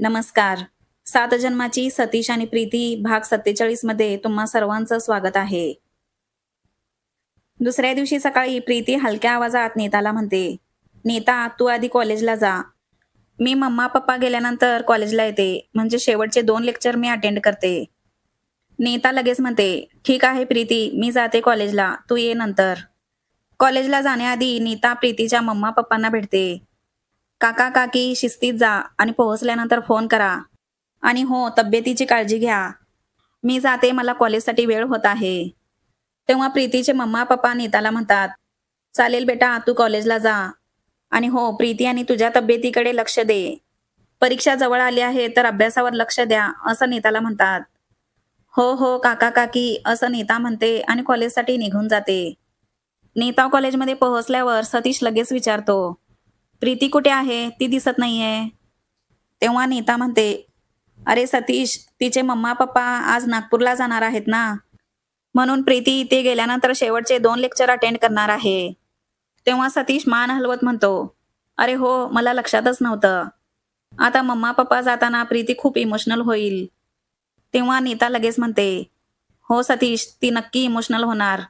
नमस्कार. सात जन्माची सतीश आणि प्रीती भाग 47 मध्ये तुम्हा सर्वांचं स्वागत आहे. दुसऱ्या दिवशी सकाळी प्रीती हलक्या आवाजात नीताला म्हणते, "नीता, तू आधी कॉलेजला जा. मी मम्मा पप्पा गेल्यानंतर कॉलेजला येते. म्हणजे शेवटचे 2 लेक्चर मी अटेंड करते." नीता लगेच म्हणते, "ठीक आहे प्रीती, मी जाते कॉलेजला. तू ये नंतर." कॉलेजला जाण्याआधी नीता प्रीतीच्या मम्मा पप्पांना भेटते. "काका काकी शिस्तीत जा आणि पोहोचल्यानंतर फोन करा. आणि हो, तब्येतीची काळजी घ्या. मी जाते, मला कॉलेजसाठी वेळ होत आहे." तेव्हा प्रीतीचे मम्मा पप्पा नीताला म्हणतात, "चालेल बेटा, तू कॉलेजला जा. आणि हो, प्रीती आणि तुझ्या तब्येतीकडे लक्ष दे. परीक्षा जवळ आली आहे तर अभ्यासावर लक्ष द्या," असं नीताला म्हणतात. "हो हो काका काकी," असं नीता म्हणते आणि कॉलेजसाठी निघून जाते. नीता कॉलेजमध्ये पोहोचल्यावर सतीश लगेच विचारतो, "प्रीती कुठे आहे? ती दिसत नाहीये." तेव्हा नीता म्हणते, "अरे सतीश, तिचे मम्मा पप्पा आज नागपूरला जाणार आहेत ना, म्हणून प्रीती ते गेल्यानंतर शेवटचे 2 लेक्चर अटेंड करणार आहे." तेव्हा सतीश मान हलवत म्हणतो, "अरे हो, मला लक्षातच नव्हतं. आता मम्मा पप्पा जाताना प्रीती खूप इमोशनल होईल." तेव्हा नीता लगेच म्हणते, "हो सतीश, ती नक्की इमोशनल होणार.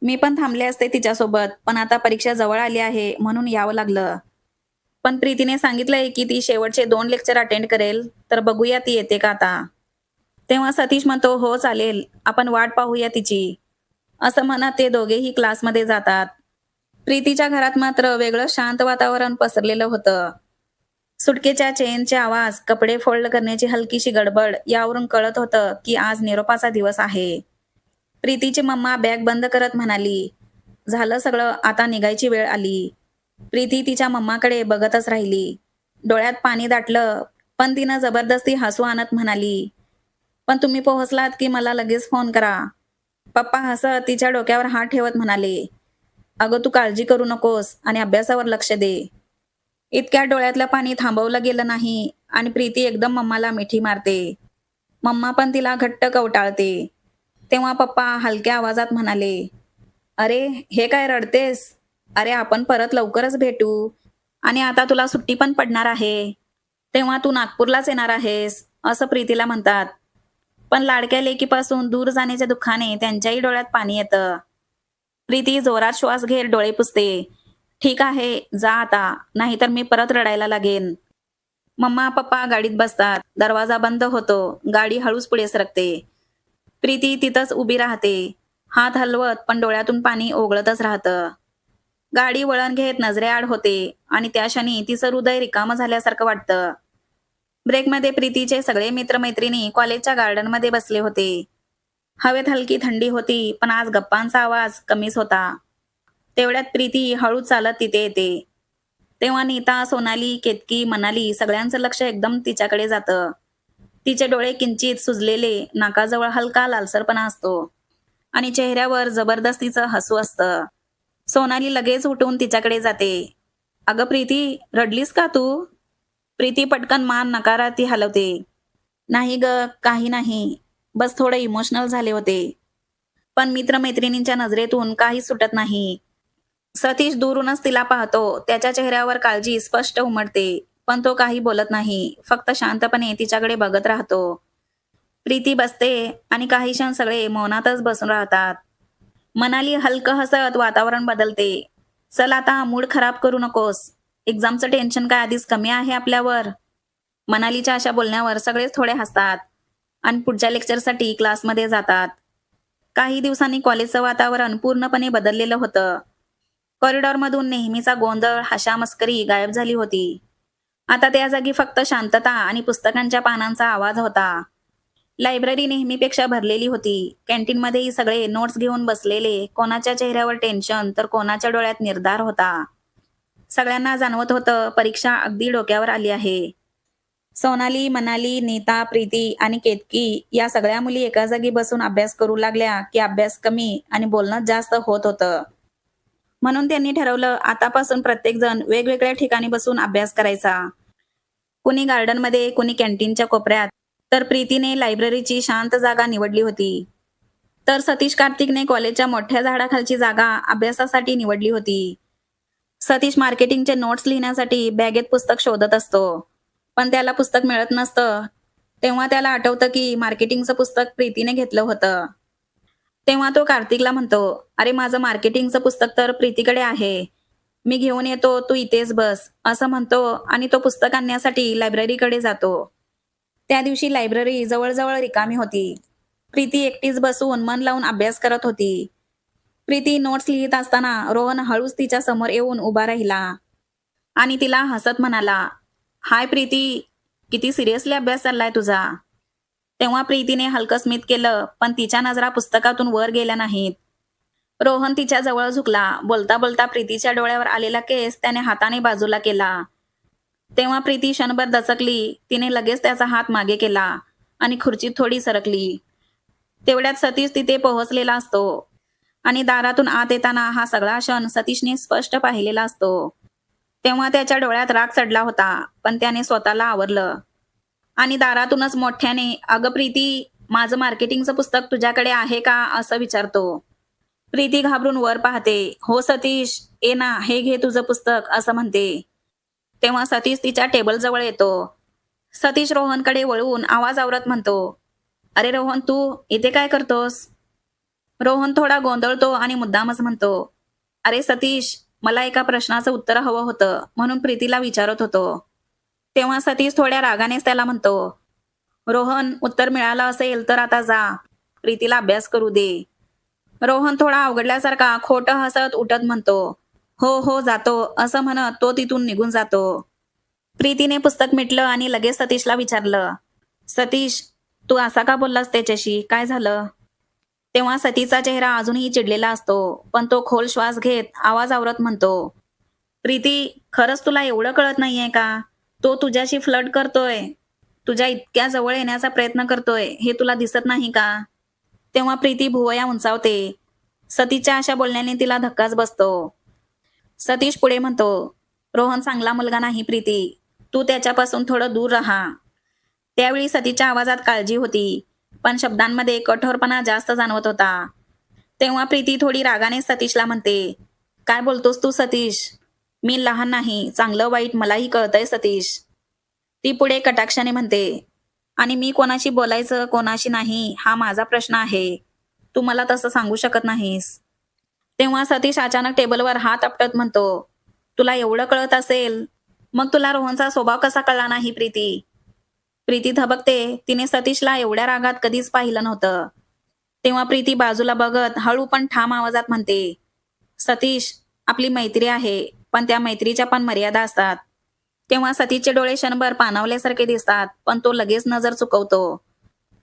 मी पण थांबले असते तिच्यासोबत, पण आता परीक्षा जवळ आली आहे म्हणून यावं लागलं. पण प्रीतीने सांगितलंय की ती शेवटचे 2 लेक्चर अटेंड करेल, तर बघूया ती येते का आता." तेव्हा सतीश म्हणतो, "हो चालेल, आपण वाट पाहूया तिची." असं म्हणत ते दोघेही क्लासमध्ये जातात. प्रीतीच्या घरात मात्र वेगळं शांत वातावरण पसरलेलं होतं. सुटकेच्या चेनचे आवाज, कपडे फोल्ड करण्याची हलकीशी गडबड यावरून कळत होतं की आज निरोपाचा दिवस आहे. प्रीतीची मम्मा बॅग बंद करत म्हणाली, "झालं सगळं, आता निघायची वेळ आली." प्रीती तिच्या मम्माकडे बघतच राहिली. डोळ्यात पाणी दाटलं, पण तिनं जबरदस्ती हसू आणत म्हणाली, "पण तुम्ही पोहोचलात की मला लगेच फोन करा." पप्पा हसत तिच्या डोक्यावर हात ठेवत म्हणाले, "अगं तू काळजी करू नकोस आणि अभ्यासावर लक्ष दे." इतक्या डोळ्यातलं पाणी थांबवलं गेलं नाही आणि प्रीती एकदम मम्माला मिठी मारते. मम्मा पण तिला घट्ट कवटाळते. तेव्हा पप्पा हलक्या आवाजात म्हणाले, "अरे, हे काय रडतेस? अरे, आपण परत लवकरच भेटू आणि आता तुला सुट्टी पण पडणार आहे. तेव्हा तू नागपूरलाच येणार आहेस," असं प्रीतीला म्हणतात. पण लाडक्या लेकीपासून दूर जाण्याच्या दुःखाने त्यांच्याही डोळ्यात पाणी येतं. प्रीती जोरात श्वास घेत डोळे पुसते. "ठीक आहे, जा आता, नाहीतर मी परत रडायला लागेन." मम्मा पप्पा गाडीत बसतात. दरवाजा बंद होतो. गाडी हळूच पुढे सरकते. प्रीती तिथंच उभी राहते. हात हलवत पण डोळ्यातून पाणी ओघळतच राहतं. गाडी वळण घेत नजरेआड होते आणि त्या क्षणी तिचं हृदय रिकामं झाल्यासारखं वाटतं. ब्रेकमध्ये प्रीतीचे सगळे मित्रमैत्रिणी कॉलेजच्या गार्डनमध्ये बसले होते. हवेत हलकी थंडी होती, पण आज गप्पांचा आवाज कमीच होता. तेवढ्यात प्रीती हळू चालत तिथे येते. तेव्हा नीता, सोनाली, केतकी, मनाली सगळ्यांचं लक्ष एकदम तिच्याकडे जातं. तिचे डोळे किंचित सुजलेले, नाकाजवळ हलका लालसरपणा असतो आणि चेहऱ्यावर जबरदस्तीचं हसू असतं. सोनाली लगेच उठून तिच्याकडे जाते. "अगं प्रीती, रडलीस का तू?" प्रीती पटकन मान नकारार्थी हलवते. "नाही ग, काही नाही. बस थोडं इमोशनल झाले होते." पण मित्रमैत्रिणींच्या नजरेतून काही सुटत नाही. सतीश दुरूनच तिला पाहतो. त्याच्या चेहऱ्यावर काळजी स्पष्ट उमटते. पण तो काही बोलत नाही. फक्त शांतपणे तिच्याकडे बघत राहतो. प्रीती बसते आणि काही क्षण सगळे मौनातच बसून राहतात. मनाली हलकं हसत वातावरण बदलते. "चल आता मूड खराब करू नकोस. एक्झामचं टेन्शन काय आधीच कमी आहे आपल्यावर." मनालीच्या अशा बोलण्यावर सगळेच थोडे हसतात आणि पुढच्या लेक्चरसाठी क्लासमध्ये जातात. काही दिवसांनी कॉलेजचं वातावरण पूर्णपणे बदललेलं होतं. कॉरिडॉरमधून नेहमीचा गोंधळ, हशा-मस्करी गायब झाली होती. आता त्या जागी फक्त शांतता आणि पुस्तकांच्या पानांचा आवाज होता. लायब्ररी नेहमीपेक्षा भरलेली होती. कॅन्टीनमध्येही सगळे नोट्स घेऊन बसलेले. कोणाच्या चेहऱ्यावर टेन्शन तर कोणाच्या डोळ्यात निर्धार होता. सगळ्यांना जाणवत होतं परीक्षा अगदी डोक्यावर आली आहे. सोनाली, मनाली, नीता, प्रीती आणि केतकी या सगळ्या मुली एका जागी बसून अभ्यास करू लागल्या की अभ्यास कमी आणि बोलणं जास्त होत होतं. म्हणून त्यांनी ठरवलं आतापासून प्रत्येकजण वेगवेगळ्या ठिकाणी बसून अभ्यास करायचा. कुणी गार्डनमध्ये, कुणी कॅन्टीनच्या कोपऱ्यात, तर प्रीतीने लायब्ररीची शांत जागा निवडली होती. तर सतीश कार्तिकने कॉलेजच्या मोठ्या झाडाखालची जागा अभ्यासासाठी निवडली होती. सतीश मार्केटिंगचे नोट्स लिहिण्यासाठी बॅगेत पुस्तक शोधत असतो. पण त्याला पुस्तक मिळत नसतं. तेव्हा त्याला आठवतं की मार्केटिंगचं पुस्तक प्रीतीने घेतलं होतं. तेव्हा तो कार्तिकला म्हणतो, "अरे माझं मार्केटिंगचं पुस्तक तर प्रीतीकडे आहे. मी घेऊन येतो, तू इथेच बस." असं म्हणतो आणि तो पुस्तक आणण्यासाठी लायब्ररीकडे जातो. त्या दिवशी लायब्ररी जवळ रिकामी होती. प्रीती एकटीच बसून मन लावून अभ्यास करत होती. प्रीती नोट्स लिहित असताना रोहन हळूच तिच्या समोर येऊन उभा राहिला आणि तिला हसत म्हणाला, "हाय प्रीती, किती सिरियसली अभ्यास चाललाय तुझा?" तेव्हा प्रीतीने हलकं स्मित केलं, पण तिच्या नजरा पुस्तकातून वर गेल्या नाहीत. रोहन तिच्या जवळ झुकला. बोलता बोलता प्रीतीच्या डोळ्यावर आलेला केस त्याने हाताने बाजूला केला. तेव्हा प्रीती क्षणभर दचकली. तिने लगेच त्याचा हात मागे केला आणि खुर्चीत थोडी सरकली. तेवढ्यात सतीश तिथे पोहोचलेला असतो आणि दारातून आत येताना हा सगळा क्षण सतीशने स्पष्ट पाहिलेला असतो. तेव्हा त्याच्या डोळ्यात राग चढला होता, पण त्याने स्वतःला आवरलं आणि दारातूनच मोठ्याने, "अगं प्रीती, माझं मार्केटिंगचं पुस्तक तुझ्याकडे आहे का?" असं विचारतो. प्रीती घाबरून वर पाहते. "हो सतीश, ये ना, हे घे तुझं पुस्तक," असं म्हणते. तेव्हा सतीश तिच्या टेबलजवळ येतो. सतीश रोहनकडे वळून आवाज आवरत म्हणतो, "अरे रोहन, तू इथे काय करतोस?" रोहन थोडा गोंधळतो आणि मुद्दामच म्हणतो, "अरे सतीश, मला एका प्रश्नाचं उत्तर हवं होतं, म्हणून प्रीतीला विचारत होतो." तेव्हा सतीश थोड्या रागानेच त्याला म्हणतो, "रोहन, उत्तर मिळालं असेल तर आता जा. प्रीतीला अभ्यास करू दे." रोहन थोडा अवघडल्यासारखा खोटं हसत उठत म्हणतो, "हो हो, जातो," असं म्हणत तो तिथून निघून जातो. प्रीतीने पुस्तक मिटलं आणि लगेच सतीशला विचारलं, "सतीश, तू असा का बोललास त्याच्याशी? काय झालं?" तेव्हा सतीचा चेहरा अजूनही चिडलेला असतो, पण तो खोल श्वास घेत आवाज आवरत म्हणतो, "प्रीती, खरंच तुला एवढं कळत नाहीये का? तो तुझ्याशी फ्लर्ट करतोय. तुझ्या इतक्या जवळ येण्याचा प्रयत्न करतोय, हे तुला दिसत नाही का?" तेव्हा प्रीती भुवया उंचावते. सतीच्या अशा बोलण्याने तिला धक्काच बसतो. सतीश पुढे म्हणतो, "रोहन चांगला मुलगा नाही प्रीती. तू त्याच्यापासून थोडं दूर राहा." त्यावेळी सतीच्या आवाजात काळजी होती, पण शब्दांमध्ये कठोरपणा जास्त जाणवत होता. तेव्हा प्रीती थोडी रागाने सतीशला म्हणते, "काय बोलतोस तू सतीश? मी लहान नाही, चांगलं वाईट मलाही कळतंय सतीश." ती पुढे कटाक्षाने म्हणते, "आणि मी कोणाशी बोलायचं, कोणाशी नाही, हा माझा प्रश्न आहे. तू मला तसं सांगू शकत नाहीस." तेव्हा सतीश अचानक टेबलवर हात आपटत म्हणतो, "तुला एवढं कळत असेल, मग तुला रोहनचा स्वभाव कसा कळला नाही प्रीती?" प्रीती धबकते. तिने सतीशला एवढ्या रागात कधीच पाहिलं नव्हतं. तेव्हा प्रीती बाजूला बघत हळू पण ठाम आवाजात म्हणते, "सतीश, आपली मैत्री आहे, पण त्या मैत्रीच्या पण मर्यादा असतात." तेव्हा सतीशचे डोळे क्षणभर पाणावल्यासारखे दिसतात, पण तो लगेच नजर चुकवतो.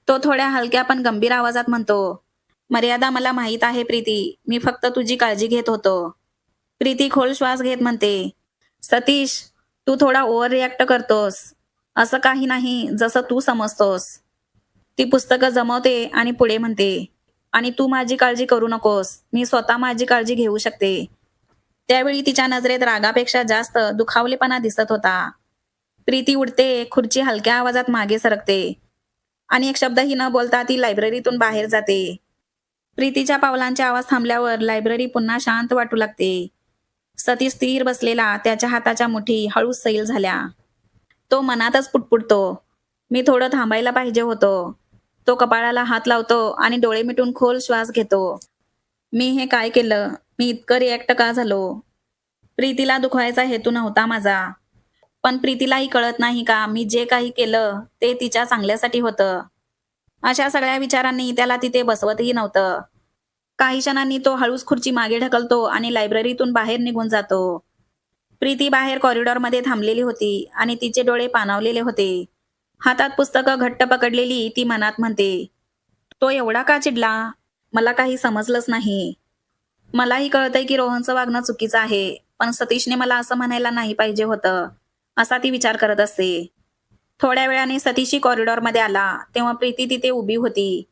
तो थोड्या हलक्या पण गंभीर आवाजात म्हणतो, "मर्यादा मला माहीत आहे प्रीती, मी फक्त तुझी काळजी घेत होतो." प्रीती खोल श्वास घेत म्हणते, "सतीश, तू थोडा ओव्हर रिॲक्ट करतोस. असं काही नाही जसं तू समजतोस." ती पुस्तकं जमवते आणि पुढे म्हणते, "आणि तू माझी काळजी करू नकोस. मी स्वतः माझी काळजी घेऊ शकते." त्यावेळी तिच्या नजरेत रागापेक्षा जास्त दुखावलेपणा दिसत होता. प्रीती उठते, खुर्ची हलक्या आवाजात मागे सरकते आणि एक शब्दही न बोलता ती लायब्ररीतून बाहेर जाते. प्रीतीच्या पावलांचे आवाज थांबल्यावर लायब्ररी पुन्हा शांत वाटू लागते. सतीश स्थिर बसलेला, त्याच्या हाताच्या मुठी हळूच सैल झाल्या. तो मनातच पुटपुटतो, "मी थोडं थांबायला पाहिजे होतं." तो कपाळाला हात लावतो आणि डोळे मिटून खोल श्वास घेतो. "मी हे काय केलं? मी इतकं रिॲक्ट का झालो? प्रीतीला दुखवायचा हेतू नव्हता माझा." पण प्रीतीलाही कळत नाही का, मी जे काही केलं ते तिच्या चांगल्यासाठी होतं. अशा सगळ्या विचारांनी त्याला तिथे बसवतही नव्हतं. काही क्षणांनी तो हळूच खुर्ची मागे ढकलतो आणि लायब्ररीतून बाहेर निघून जातो. प्रीती बाहेर कॉरिडॉरमध्ये थांबलेली होती आणि तिचे डोळे पाणावलेले होते. हातात पुस्तकं घट्ट पकडलेली ती मनात म्हणते, "तो एवढा का चिडला? मला काही समजलंच नाही. मलाही कळतंय की रोहनचं वागणं चुकीचं आहे, पण सतीशने मला असं म्हणायला नाही पाहिजे होतं." असा ती विचार करत असते. थोड्या वेळाने सतीशही कॉरिडॉरमध्ये आला. तेव्हा प्रीती तिथे उभी होती.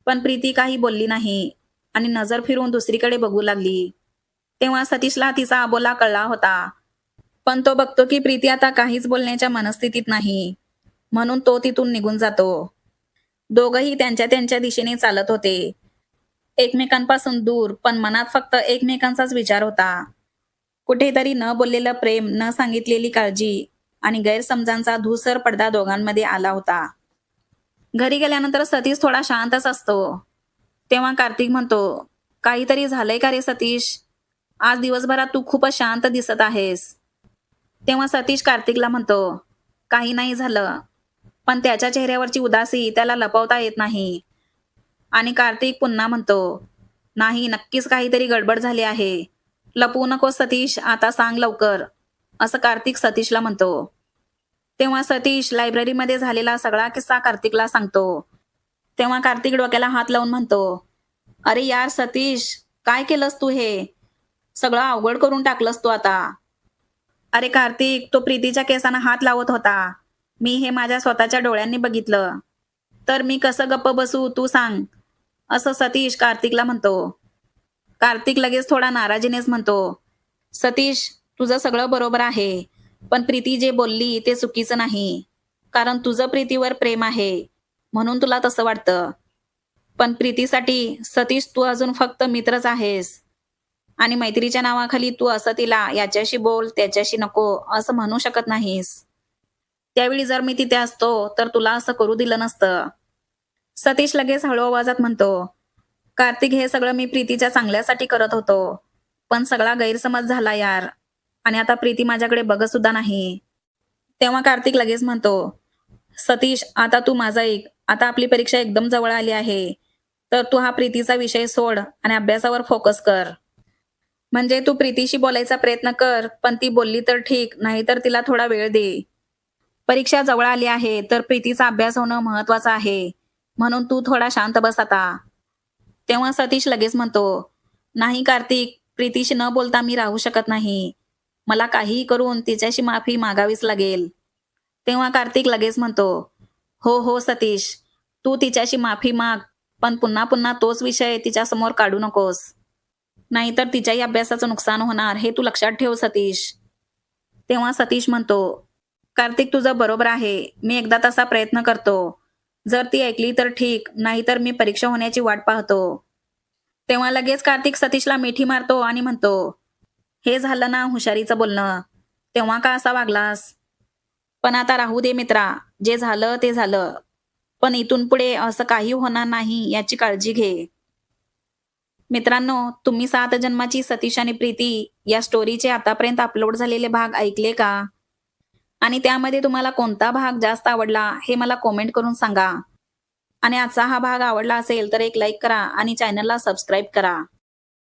पण प्रीती काही बोलली नाही आणि नजर फिरून दुसरीकडे बघू लागली. तेव्हा सतीशला तिचा अबोला कळला होता. पण तो बघतो की प्रीती आता काहीच बोलण्याच्या मनस्थितीत नाही. म्हणून तो तिथून निघून जातो. दोघंही त्यांच्या त्यांच्या दिशेने चालत होते. एकमेकांपासून दूर, पण मनात फक्त एकमेकांचाच विचार होता. कुठेतरी न बोललेलं प्रेम, न सांगितलेली काळजी आणि गैरसमजांचा धूसर पडदा दोघांमध्ये आला होता. घरी गेल्यानंतर सतीश थोडा शांतच असतो. तेव्हा कार्तिक म्हणतो, काहीतरी झालंय का रे सतीश? आज दिवसभरात तू खूपच शांत दिसत आहेस. तेव्हा सतीश कार्तिकला म्हणतो, काही नाही झालं. पण त्याच्या चेहऱ्यावरची उदासी त्याला लपवता येत नाही. आणि कार्तिक पुन्हा म्हणतो, नाही, नक्कीच काहीतरी गडबड झाली आहे. लपवू नको सतीश, आता सांग लवकर, असं कार्तिक सतीशला म्हणतो. तेव्हा सतीश लायब्ररीमध्ये झालेला सगळा किस्सा कार्तिकला सांगतो. तेव्हा कार्तिक डोक्याला हात लावून म्हणतो, अरे यार सतीश, काय केलंस तू हे? सगळं अवघड करून टाकलंस तू आता. अरे कार्तिक, तो प्रीतीच्या केसांना हात लावत होता. मी हे माझ्या स्वतःच्या डोळ्यांनी बघितलं. तर मी कसं गप्प बसू तू सांग, असं सतीश कार्तिकला म्हणतो. कार्तिक लगेच थोडा नाराजीनेच म्हणतो, सतीश, तुझं सगळं बरोबर आहे. पण प्रीती जे बोलली ते चुकीचं नाही. कारण तुझं प्रीतीवर प्रेम आहे, म्हणून तुला तसं वाटतं. पण प्रीतीसाठी सतीश तू अजून फक्त मित्रच आहेस. आणि मैत्रीच्या नावाखाली तू असं तिला याच्याशी बोल त्याच्याशी नको असं म्हणू शकत नाहीस. त्यावेळी जर मी तिथे असतो तर तुला असं करू दिलं नसतं. सतीश लगेच हळू आवाजात म्हणतो, कार्तिक, हे सगळं मी प्रीतीच्या चांगल्यासाठी करत होतो. पण सगळा गैरसमज झाला यार. आणि आता प्रीती माझ्याकडे बघत सुद्धा नाही. तेव्हा कार्तिक लगेच म्हणतो, सतीश, आता तू माझा ऐक. आता आपली परीक्षा एकदम जवळ आली आहे. तर तू हा प्रीतीचा विषय सोड आणि अभ्यासावर फोकस कर. म्हणजे तू प्रीतीशी बोलायचा प्रयत्न कर, पण ती बोलली तर ठीक, नाहीतर तिला थोडा वेळ दे. परीक्षा जवळ आली आहे तर प्रीतीचा अभ्यास होणं महत्वाचं आहे. म्हणून तू थोडा शांत बस आता. तेव्हा सतीश लगेच म्हणतो, नाही कार्तिक, प्रीतीशी न बोलता मी राहू शकत नाही. मला काहीही करून तिच्याशी माफी मागावीच लागेल. तेव्हा कार्तिक लगेच म्हणतो, हो हो सतीश, तू तिच्याशी माफी माग, पण पुन्हा पुन्हा तोच विषय तिच्यासमोर काढू नकोस. नाहीतर तिच्याही अभ्यासाचं नुकसान होणार, हे तू लक्षात ठेव सतीश. तेव्हा सतीश म्हणतो, कार्तिक, तुझं बरोबर आहे. मी एकदा तसा प्रयत्न करतो. जर ती ऐकली तर ठीक, नाहीतर मी परीक्षा होण्याची वाट पाहतो. तेव्हा लगेच कार्तिक सतीशला मिठी मारतो आणि म्हणतो, हे झालं ना हुशारीचं बोलणं. तेव्हा का असा वागलास? पण आता राहू दे मित्रा, जे झालं ते झालं. पण इथून पुढे असं काही होणार नाही याची काळजी घे. मित्रांनो, तुम्ही 7 जन्माची सतीश आणि प्रीती या स्टोरीचे आतापर्यंत अपलोड झालेले भाग ऐकले का? आणि त्यामध्ये तुम्हाला कोणता भाग जास्त आवडला हे मला कमेंट करून सांगा. आणि आजचा हा भाग आवडला असेल तर एक लाईक करा आणि चॅनलला सबस्क्राईब करा.